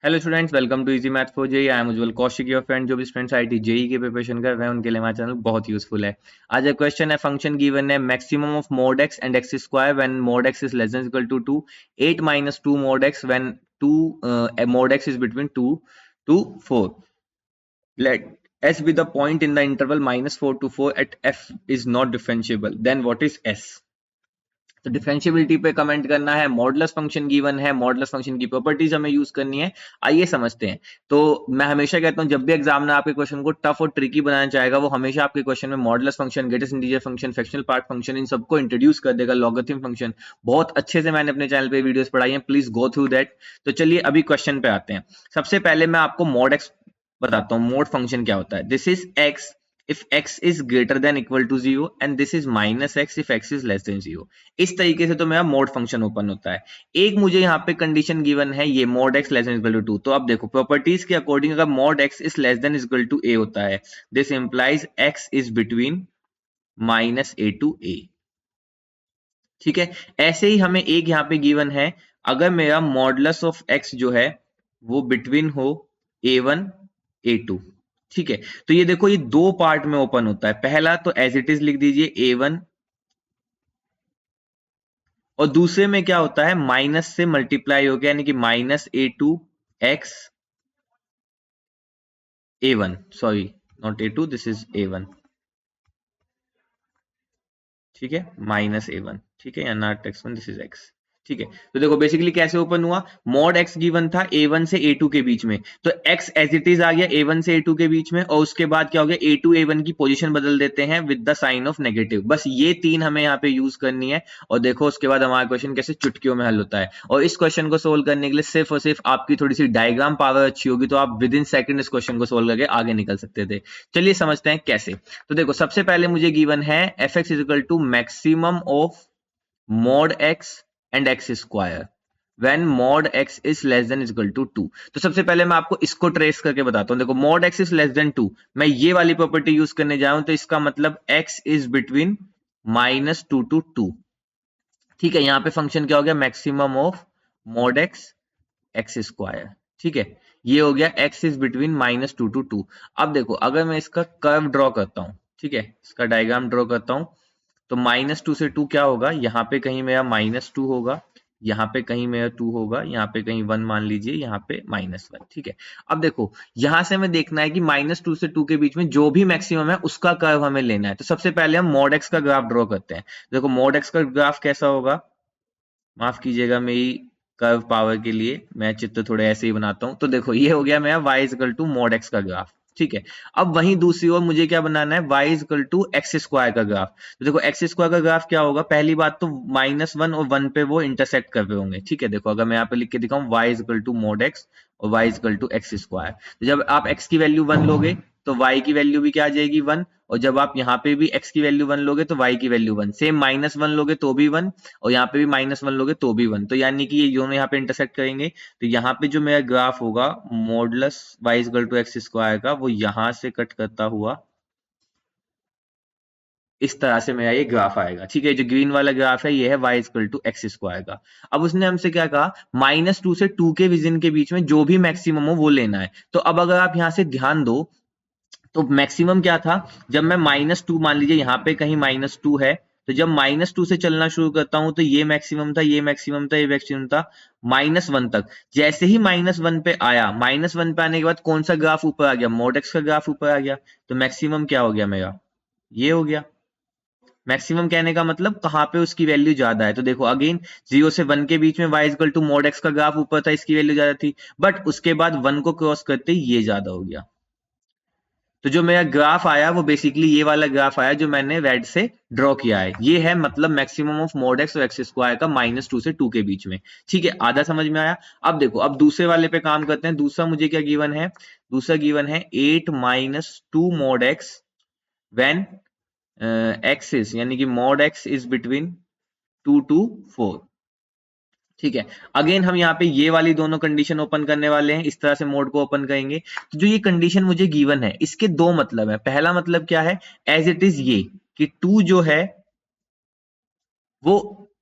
Hello students, welcome to easy math for JEE. I am Ujjwal Kaushik, your friend. जो भी students IIT JEE की preparation कर रहे हैं उनके लिए हमारा चैनल बहुत यूजफुल है। आज एक क्वेश्चन है, फंक्शन गिवन है maximum of mod x and x square when mod x is less than equal to 2, 8 minus 2 mod x when 2 mod x is between 2 to 4. Let s be the point in the interval minus 4 to 4 at f is not differentiable, then what is s? तो differentiability पे comment करना है। Modulus function given है, modulus function की properties हमें use करनी है। आइए समझते हैं। तो मैं हमेशा कहता हूं, जब भी एग्जामिनर आपके क्वेश्चन को टफ और ट्रिकी बनाना चाहेगा, वो हमेशा आपके क्वेश्चन में modulus function, greatest integer function, fractional part function, इन सबको इंट्रोड्यूस कर देगा। लॉगरिथम फंक्शन बहुत अच्छे से मैंने अपने चैनल पे वीडियोस पढ़ाई हैं, प्लीज गो थ्रू दैट। तो चलिए अभी क्वेश्चन पे आते हैं। सबसे पहले मैं आपको मॉड एक्स बताता हूँ। मोड फंक्शन क्या होता है? This is x if x is greater than equal to 0 and this is minus x if x is less than 0। इस तरीके से तो मेरा मोड फंक्शन ओपन होता है। एक मुझे यहाँ पे कंडीशन गिवन है, ये mod x less than equal to 2। तो अब देखो प्रॉपर्टीज के अकॉर्डिंग अगर mod x is less than equal to a होता है, this implies x is between minus a to a। ठीक है, ऐसे ही हमें एक यहाँ पे गिवन है, अगर मेरा मॉडुलस ऑफ x जो है वो बिटवीन हो a1 a2। ठीक है, तो ये देखो, ये दो पार्ट में ओपन होता है। पहला तो एज इट इज लिख दीजिए a1, और दूसरे में क्या होता है, माइनस से मल्टीप्लाई हो गया, यानी कि minus a2 x a1, sorry not a2, this is a1। ठीक है, माइनस a1। ठीक है, या not x1, this is x। ठीक है, तो देखो बेसिकली कैसे ओपन हुआ। मॉड x गिवन था a1 से a2 के बीच में, तो x एज इट इज आ गया a1 से a2 के बीच में, और उसके बाद क्या हो गया, a2 a1 की पोजीशन बदल देते हैं with the sign of negative. बस ये तीन हमें यहाँ पे यूज करनी है, और देखो उसके बाद हमारा क्वेश्चन कैसे चुटकियों में हल होता है। और इस क्वेश्चन को सोल्व करने के लिए सिर्फ और सिर्फ आपकी थोड़ी सी डायग्राम पावर अच्छी होगी, तो आप विद इन सेकंड इस क्वेश्चन को सोल्व करके आगे निकल सकते थे। चलिए समझते हैं कैसे। तो देखो सबसे पहले मुझे गिवन है f x is equal to maximum of mod x and x square when mod x is less than is equal to 2। तो सबसे पहले मैं आपको इसको ट्रेस करके बताता हूं। देखो mod x is less than 2, मैं ये वाली प्रॉपर्टी यूज करने जा रहा हूं, तो इसका मतलब x is between minus 2 to 2। ठीक है, यहां पे फंक्शन क्या हो गया, maximum of mod x x square. ठीक है, ये हो गया x is between minus 2 to 2। अब देखो अगर मैं इसका कर्व ड्रॉ करता हूं, ठीक है, इसका डायग्राम ड्रॉ करता हूं, तो माइनस 2 से 2 क्या होगा, यहाँ पे कहीं मेरा माइनस 2 होगा, यहाँ पे कहीं मेरा 2 होगा, यहाँ पे कहीं 1 मान लीजिए, यहाँ पे माइनस 1। ठीक है, अब देखो यहां से हमें देखना है कि माइनस 2 से 2 के बीच में जो भी मैक्सिमम है उसका कर्व हमें लेना है। तो सबसे पहले हम mod x का ग्राफ ड्रॉ करते हैं। देखो mod x का ग्राफ कैसा होगा, माफ कीजिएगा मेरी कर्व पावर के लिए, मैं चित्र थोड़े ऐसे ही बनाता हूं। तो देखो ये हो गया मेरा y equal to mod x का ग्राफ। ठीक है, अब वहीं दूसरी ओर मुझे क्या बनाना है, y equal to x square का ग्राफ। तो देखो एक्स स्क्वायर का ग्राफ क्या होगा, पहली बात तो माइनस 1 और 1 पे वो इंटरसेक्ट कर रहे होंगे। ठीक है, देखो अगर मैं यहाँ पे लिख के दिखाऊं y equal to mod x और y equal to x square, तो जब आप x की वैल्यू 1 लोगे तो y की वैल्यू भी क्या आ जाएगी 1, और जब आप यहाँ पे भी x की वैल्यू 1 लोगे तो y की वैल्यू 1, सेम माइनस 1 लोगे तो भी 1, और यहाँ पे भी माइनस 1 लोगे तो भी 1। तो यानी कि ये दोनों यहाँ पे इंटरसेक्ट करेंगे, तो यहाँ पे जो मेरा ग्राफ होगा modulus y equal to x square का, वो यहाँ से कट करता हुआ इस तरह से मेरा ये ग्राफ आएगा। ठीक है, जो ग्रीन वाला ग्राफ है ये है y equal to x square का। अब उसने हमसे क्या कहा, माइनस 2 से 2 के विजन के बीच में जो भी मैक्सिमम हो वो लेना है। तो अब अगर आप यहाँ से ध्यान दो, तो मैक्सिमम क्या था, जब मैं माइनस 2 मान लीजिए यहाँ पे कहीं माइनस 2 है, तो जब माइनस 2 से चलना शुरू करता हूं तो ये मैक्सिमम था, ये मैक्सिमम था, ये मैक्सिमम था, माइनस 1 तक। जैसे ही माइनस 1 पे आया, माइनस 1 पे आने के बाद कौन सा ग्राफ ऊपर आ गया, mod x का ग्राफ ऊपर आ गया। तो मैक्सिमम क्या हो गया मेरा, ये हो गया। मैक्सिमम कहने का मतलब कहां पे उसकी वैल्यू ज्यादा है। तो देखो अगेन 0 से 1 के बीच में y equal to mod x का ग्राफ ऊपर था, इसकी वैल्यू ज्यादा थी, बट उसके बाद 1 को क्रॉस करते ही ये ज्यादा हो गया। तो जो मेरा ग्राफ आया वो बेसिकली ये वाला ग्राफ आया जो मैंने रेड से ड्रॉ किया है। ये है मतलब मैक्सिमम ऑफ mod x और एक्स स्क्वायर का माइनस 2 से 2 के बीच में। ठीक है, आधा समझ में आया। अब देखो अब दूसरे वाले पे काम करते हैं। दूसरा मुझे क्या गिवन है, दूसरा गिवन है 8 minus 2 mod x when x is, यानी कि mod x is between 2 to 4। ठीक है, अगेन हम यहाँ पे ये वाली दोनों कंडीशन ओपन करने वाले हैं, इस तरह से मोड को ओपन करेंगे। तो जो ये कंडीशन मुझे गिवन है इसके दो मतलब है। पहला मतलब क्या है, एज इट इज ये कि 2 जो है वो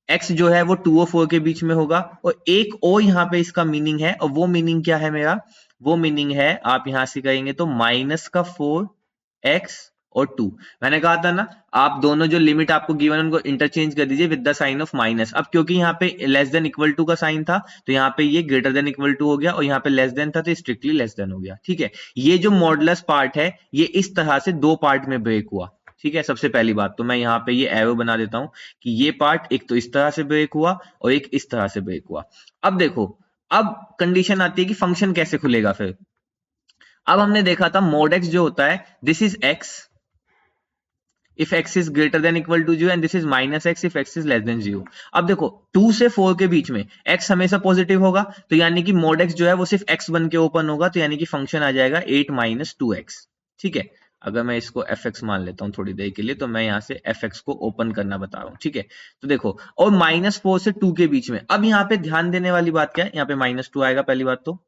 x जो है वो 2 और 4 के बीच में होगा, और एक और यहाँ पे इसका मीनिंग है, और वो मीनिंग क्या है मेरा, वो मीनिंग है आप यहां से करेंगे तो माइनस का 4x और 2। मैंने कहा था ना आप दोनों जो लिमिट आपको गिवन उनको इंटरचेंज कर दीजिए with the sign of minus. अब क्योंकि यहाँ पे लेस देन इक्वल टू का साइन था तो यहाँ पे ये ग्रेटर देन इक्वल टू हो गया, और यहाँ पे लेस देन था तो स्ट्रिक्टली लेस देन हो गया। ठीक है, ये जो मॉडुलस पार्ट है ये इस तरह से दो पार्ट में ब्रेक हुआ। ठीक है, सबसे पहली बात तो मैं यहाँ पे ये एरो बना देता हूं कि ये पार्ट एक तो इस तरह से ब्रेक हुआ और एक इस तरह से ब्रेक हुआ। अब देखो, अब कंडीशन आती है कि फंक्शन कैसे खुलेगा फिर। अब हमने देखा था mod x जो होता है this is x if x is greater than equal to 0 and this is minus x if x is less than 0। अब देखो 2 से 4 के बीच में x हमेशा पॉजिटिव होगा तो यानी कि mod x जो है वो सिर्फ x बन के ओपन होगा, तो यानी कि फंक्शन आ जाएगा 8 माइनस 2x। ठीक है, अगर मैं इसको fx मान लेता हूं थोड़ी देर के लिए, तो मैं यहां से fx को ओपन करना बता रहा हूं। ठीक है, तो देखो, और -4 से 2 के बीच में, अब यहाँ पे ध्यान देने वाली बात क्या है, यहाँ पे -2 आएगा पहली बात तो।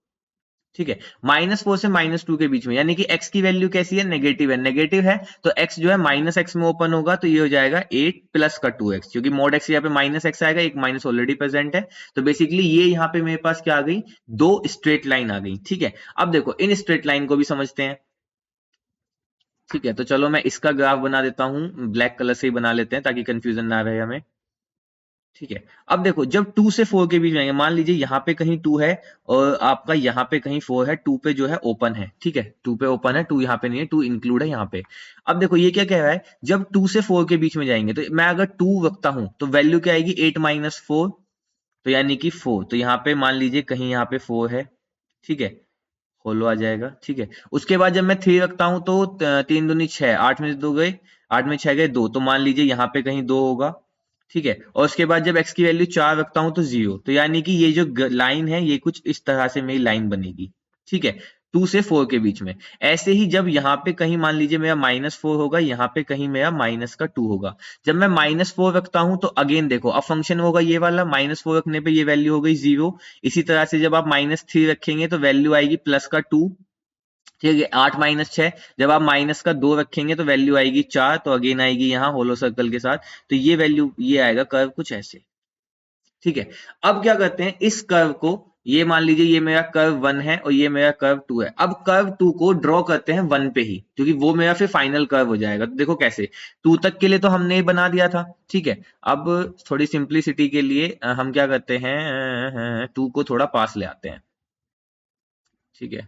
ठीक है, -4 से -2 के बीच में, यानी कि x की वैल्यू कैसी है, नेगेटिव है। नेगेटिव है तो x जो है माइनस एक्स में ओपन होगा, तो ये हो जाएगा 8 प्लस का 2x, क्योंकि mod x यहाँ पे माइनस एक्स आएगा, एक माइनस ऑलरेडी प्रेजेंट है, तो बेसिकली ये यहाँ पे मेरे पास क्या आ गई, दो स्ट्रेट लाइन आ गई। ठीक है, अब देखो इन स्ट्रेट लाइन को भी समझते हैं। ठीक है, तो चलो मैं इसका ग्राफ बना देता हूं, ब्लैक कलर से ही बना लेते हैं ताकि कंफ्यूजन ना रहे हमें। ठीक है, अब देखो जब 2 से 4 के बीच में आएंगे, मान लीजिए यहाँ पे कहीं 2 है और आपका यहाँ पे कहीं 4 है, 2 पे जो है ओपन है। ठीक है, 2 पे ओपन है, 2 यहाँ पे नहीं है, 2 इंक्लूड है यहाँ पे। अब देखो ये क्या कह रहा है, जब 2 से 4 के बीच में जाएंगे तो मैं अगर 2 रखता हूं तो वैल्यू क्या आएगी, 8 माइनस 4, तो यानी कि 4। तो यहाँ पे मान लीजिए कहीं यहाँ पे 4 है। ठीक है, होलो आ जाएगा। ठीक है, उसके बाद जब मैं 3 रखता हूं तो 3 दूनी 6, 8 में से 2 गए, 8 में 6 गए 2, तो मान लीजिए यहाँ पे कहीं 2 होगा। ठीक है, और उसके बाद जब x की वैल्यू 4 रखता हूं तो 0, तो यानी कि ये जो लाइन है ये कुछ इस तरह से मेरी लाइन बनेगी। ठीक है, 2 से 4 के बीच में। ऐसे ही जब यहाँ पे कहीं मान लीजिए मेरा -4 होगा, यहाँ पे कहीं मेरा माइनस का 2 होगा, जब मैं -4 रखता हूं तो अगेन देखो अब फंक्शन होगा ये वाला, -4 रखने पे ये वैल्यू हो गई 0। इसी तरह से जब आप -3 रखेंगे तो वैल्यू आएगी प्लस का 2। ठीक है, 8 माइनस 6, जब आप माइनस का 2 रखेंगे तो वैल्यू आएगी 4, तो अगेन आएगी यहाँ होलो सर्कल के साथ, तो ये वैल्यू ये आएगा कर्व कुछ ऐसे। ठीक है, अब क्या करते हैं इस कर्व को, ये मान लीजिए ये मेरा कर्व 1 है और ये मेरा कर्व 2 है। अब कर्व 2 को ड्रॉ करते हैं 1 पे ही, क्योंकि वो मेरा फिर फाइनल कर्व हो जाएगा। तो देखो कैसे, 2 तक के लिए तो हमने ही बना दिया था। ठीक है, अब थोड़ी सिंप्लिसिटी के लिए हम क्या करते हैं, 2 को थोड़ा पास ले आते हैं। ठीक है,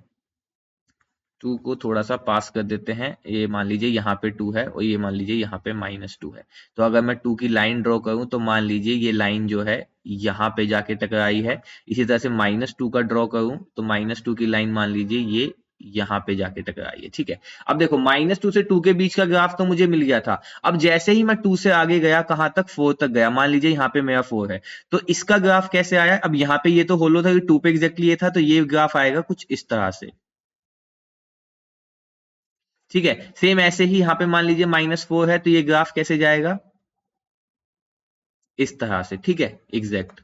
2 को थोड़ा सा पास कर देते हैं, ये मान लीजिए यहाँ पे 2 है और ये मान लीजिए यहाँ पे -2 है। तो अगर मैं 2 की लाइन ड्रॉ करूं तो मान लीजिए ये लाइन जो है यहाँ पे जाके टकराई है। इसी तरह से -2 का ड्रॉ करूं तो -2 की लाइन मान लीजिए ये यहाँ पे जाके टकराई है। ठीक है, अब देखो -2 से 2 के बीच का ग्राफ तो मुझे मिल गया था। अब जैसे ही मैं 2 से आगे गया, कहां तक, 4 तक गया, मान लीजिए यहाँ पे मेरा 4 है, तो इसका ग्राफ कैसे आया, अब यहाँ पे ये तो होलो था, 2 पे एग्जैक्टली ये था, तो ये ग्राफ आएगा कुछ इस तरह से। ठीक है, सेम ऐसे ही यहाँ पे मान लीजिए -4 है, तो ये ग्राफ कैसे जाएगा, इस तरह से। ठीक है, एग्जैक्ट।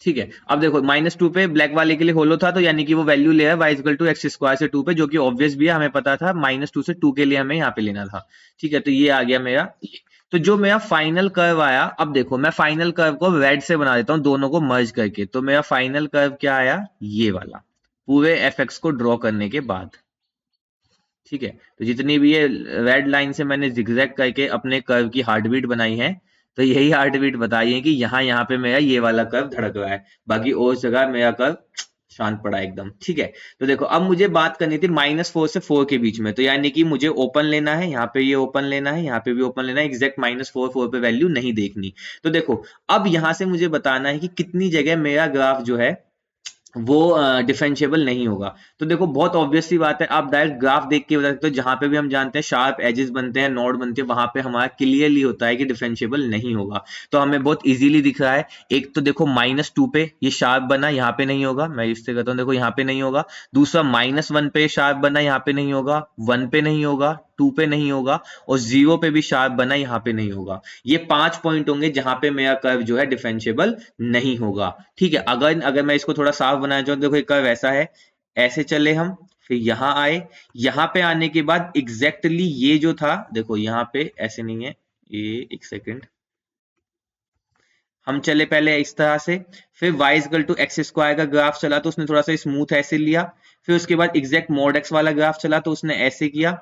ठीक है, अब देखो -2 पे ब्लैक वाले के लिए होलो था, तो यानी कि वो वैल्यू ले y equal to x square से 2 पे, जो कि ऑब्वियस भी है, हमें पता था -2 से 2 के लिए हमें यहाँ पे लेना था। ठीक है, तो ये आ गया मेरा ये। तो जो मेरा फाइनल कर्व आया, अब देखो मैं फाइनल कर्व को रेड से बना देता हूँ दोनों को मर्ज करके, तो मेरा फाइनल कर्व क्या आया, ये वाला, पूरे fx को ड्रॉ करने के बाद। ठीक है, तो जितनी भी ये रेड लाइन से मैंने जिगजैग करके अपने कर्व की हार्ट बीट बनाई है, तो यही हार्ट बीट बताई है कि यहाँ पे मेरा ये वाला कर्व धड़क रहा है, बाकी और जगह मेरा कर्व शांत पड़ा एकदम। ठीक है, तो देखो अब मुझे बात करनी थी -4 से 4 के बीच में, तो यानी कि मुझे ओपन लेना है, यहाँ पे ये ओपन लेना है, यहाँ पे भी ओपन लेना है, एग्जैक्ट -4 पे वैल्यू नहीं देखनी। तो देखो अब यहाँ से मुझे बताना है कि कितनी जगह मेरा ग्राफ जो है वो डिफरेंशिएबल नहीं होगा। तो देखो बहुत ऑब्वियस सी बात है, आप डायरेक्ट ग्राफ देख के बता सकते हो, जहां पे भी हम जानते हैं शार्प एजेस बनते हैं, नोड बनते हैं, वहां पे हमारा क्लियरली होता है कि डिफरेंशिएबल नहीं होगा। तो हमें बहुत इजीली दिख रहा है। एक तो देखो -2 पे ये शार्प बना, यहाँ पे नहीं होगा, मैं इससे कहता हूँ, देखो यहाँ पे नहीं होगा। दूसरा -1 पे शार्प बना, यहाँ पे नहीं होगा, 1 पे नहीं होगा, 2 पे नहीं होगा, और 0 पे भी शार्प बना, यहाँ पे नहीं होगा। ये 5 पॉइंट होंगे जहां पे मेरा कर्व जो है डिफरेंशिएबल नहीं होगा। ठीक है, अगर अगर मैं इसको थोड़ा साफ बनाना चाहूँ, देखो एक कर्व ऐसा है, ऐसे चले हम, फिर यहाँ आए, यहाँ पे आने के बाद एग्जैक्टली ये जो था, देखो यहाँ पे ऐसे नहीं है ये, एक सेकेंड, हम चले पहले इस तरह से, फिर y equal to x square का ग्राफ चला तो उसने थोड़ा सा स्मूथ ऐसे लिया, फिर उसके बाद एग्जैक्ट मॉड एक्स वाला ग्राफ चला तो उसने ऐसे किया,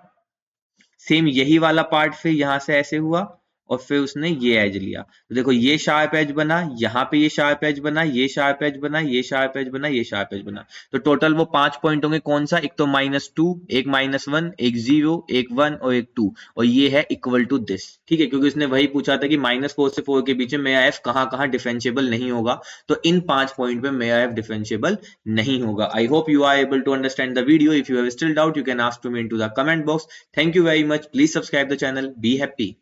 सेम यही वाला पार्ट फिर यहां से ऐसे हुआ, और फिर उसने ये एज लिया, तो देखो ये शार्प एज बना, यहाँ पे ये शार्प एज बना, ये शार्प एज बना, ये शार्प एज बना, ये शार्प एज बना। तो टोटल वो 5 पॉइंट होंगे, कौन सा, एक तो -2, एक -1, एक 0, एक 1 और एक 2, और ये है इक्वल टू दिस, ठीक है, क्योंकि उसने वही पूछा था कि -4 से 4 के बीच में मेरा एफ कहाँ कहाँ डिफरेंशिएबल नहीं होगा, तो इन 5 पॉइंट पे मेरा एफ डिफरेंशिएबल नहीं होगा। I hope you are able to understand the video. If you have still doubt, you can ask to me into the comment box. Thank you very much. Please subscribe the channel. Be happy.